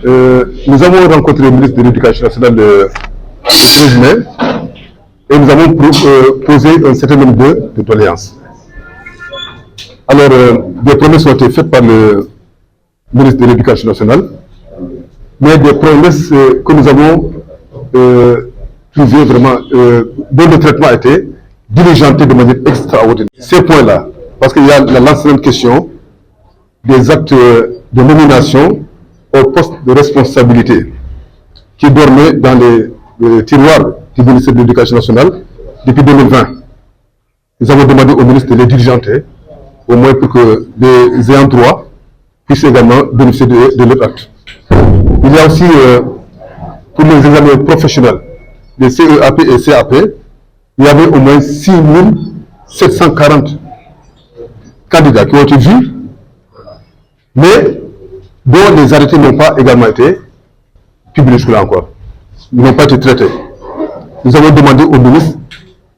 Nous avons rencontré le ministre de l'Éducation nationale le 13 mai et nous avons posé un certain nombre de doléances. Alors, des promesses ont été faites par le ministre de l'Éducation nationale, mais des promesses que nous avons trouvées vraiment, dont le traitement a été diligenté de manière extraordinaire. Ces points-là, parce qu'il y a l'ancienne question des actes de nomination au poste de responsabilité qui dormaient dans les tiroirs du ministère de l'Éducation nationale depuis 2020. Nous avons demandé au ministre de les diligenter, au moins pour que les ayants droit puissent également bénéficier de leur acte. Il y a aussi, pour les examens professionnels, les CEAP et CAP, il y avait au moins 6740 candidats qui ont été vus, mais dont les arrêtés n'ont pas également été publiés jusque-là encore. Ils n'ont pas été traités. Nous avons demandé au ministre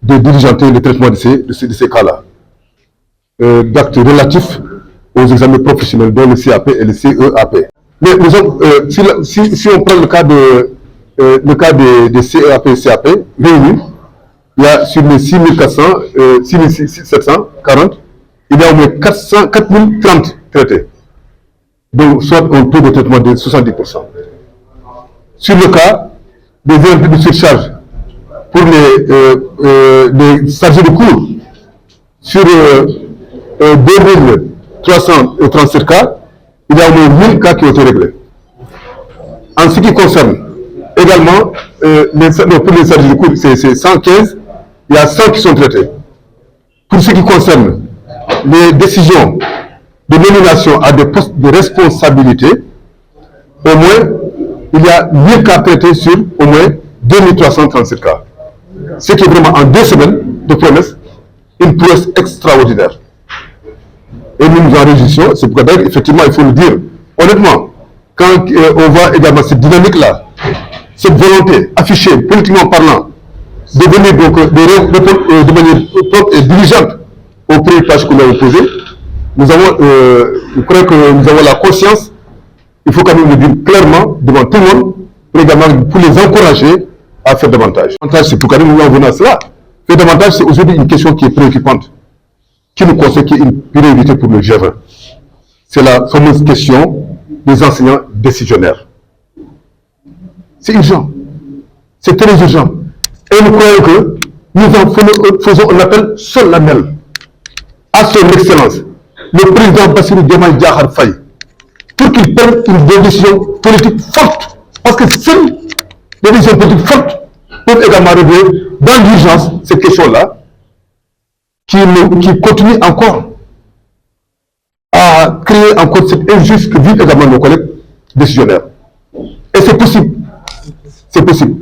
de diligenter le traitement de ces cas-là, d'actes relatifs aux examens professionnels, dont le CAP et le CEAP. Mais nous avons, si on prend le cas des CEAP et CAP réunis, il y a sur les 6740, il y a au moins 4030 traités, donc soit un taux de traitement de 70%. Sur le cas des heures de surcharge pour les chargés de cours, sur 2337 cas, il y a au moins 1000 cas qui ont été réglés. En ce qui concerne également, pour les chargés de cours, c'est 115, il y a 100 qui sont traités. Pour ce qui concerne les décisions de nomination à des postes de responsabilité, au moins, il y a 1000 cas traités sur au moins 2337 cas. Ce qui est vraiment en 2 semaines de promesses, une prouesse extraordinaire. Et nous nous en réjouissons, c'est pourquoi d'ailleurs, effectivement, il faut le dire, honnêtement, quand on voit également cette dynamique-là, cette volonté affichée, politiquement parlant, de venir donc de manière propre et diligente aux préoccupations que nous avons posées, je crois que nous avons la conscience, il faut quand même le dire clairement devant tout le monde, mais également pour les encourager à faire davantage. C'est pourquoi nous en venons à cela. Faire davantage, c'est aujourd'hui une question qui est préoccupante, qui nous concerne, qui est une priorité pour le G20. C'est la fameuse question des enseignants décisionnaires. C'est urgent. C'est très urgent. Et nous croyons que nous en faisons un appel solennel à son excellence, le président Bassirou Diomaye Diakhar Faye, pour qu'il prenne une décision politique forte. Parce que seules des décisions politiques fortes peuvent également régler dans l'urgence cette question-là, qui continue encore à créer encore cette injustice que vivent également nos collègues décisionnaires. Et c'est possible. C'est possible.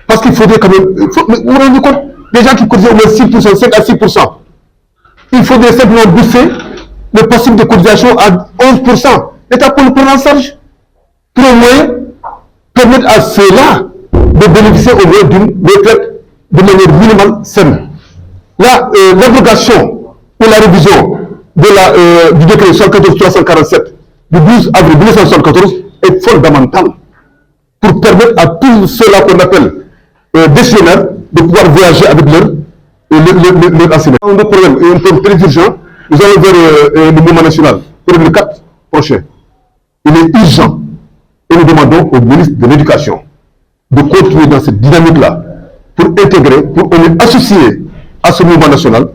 Parce qu'il faudrait quand même... vous vous rendez compte, les gens qui cotisent au moins 6%, 5 à 6%, il faudrait simplement bousser le passif de cotisation à 11%. L'État peut le prendre en charge pour au moins permettre à ceux-là de bénéficier au moins d'une retraite de manière minimale saine. Là, l'abrogation ou la révision de du décret 74-347 du 12 avril 1974 est fondamentale pour permettre à tous ceux-là qu'on appelle décisionnaires de pouvoir voyager avec leur enseignant. Un autre problème, et un problème très urgent, nous allons vers le mouvement national pour le 4 prochain. Il est urgent et nous demandons au ministre de l'Éducation de continuer dans cette dynamique-là pour intégrer, pour associer à ce mouvement national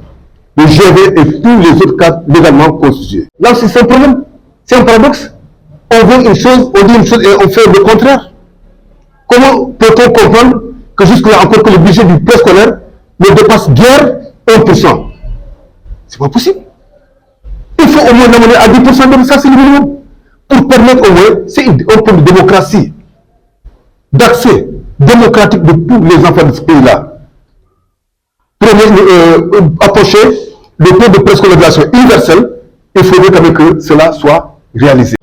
le GV et tous les autres cadres légalement constitués. Là aussi, c'est un problème, c'est un paradoxe. On veut une chose, on dit une chose et on fait le contraire. Comment peut-on comprendre que jusque-là encore que le budget du préscolaire ne dépasse guère 1%? C'est pas possible. Il faut au moins l'amener à 10%, ça c'est le minimum. Pour permettre au moins, c'est un peu de démocratie, d'accès démocratique de tous les enfants de ce pays-là. Pour approcher le taux de préscolarisation universelle, il faudrait quand même que cela soit réalisé.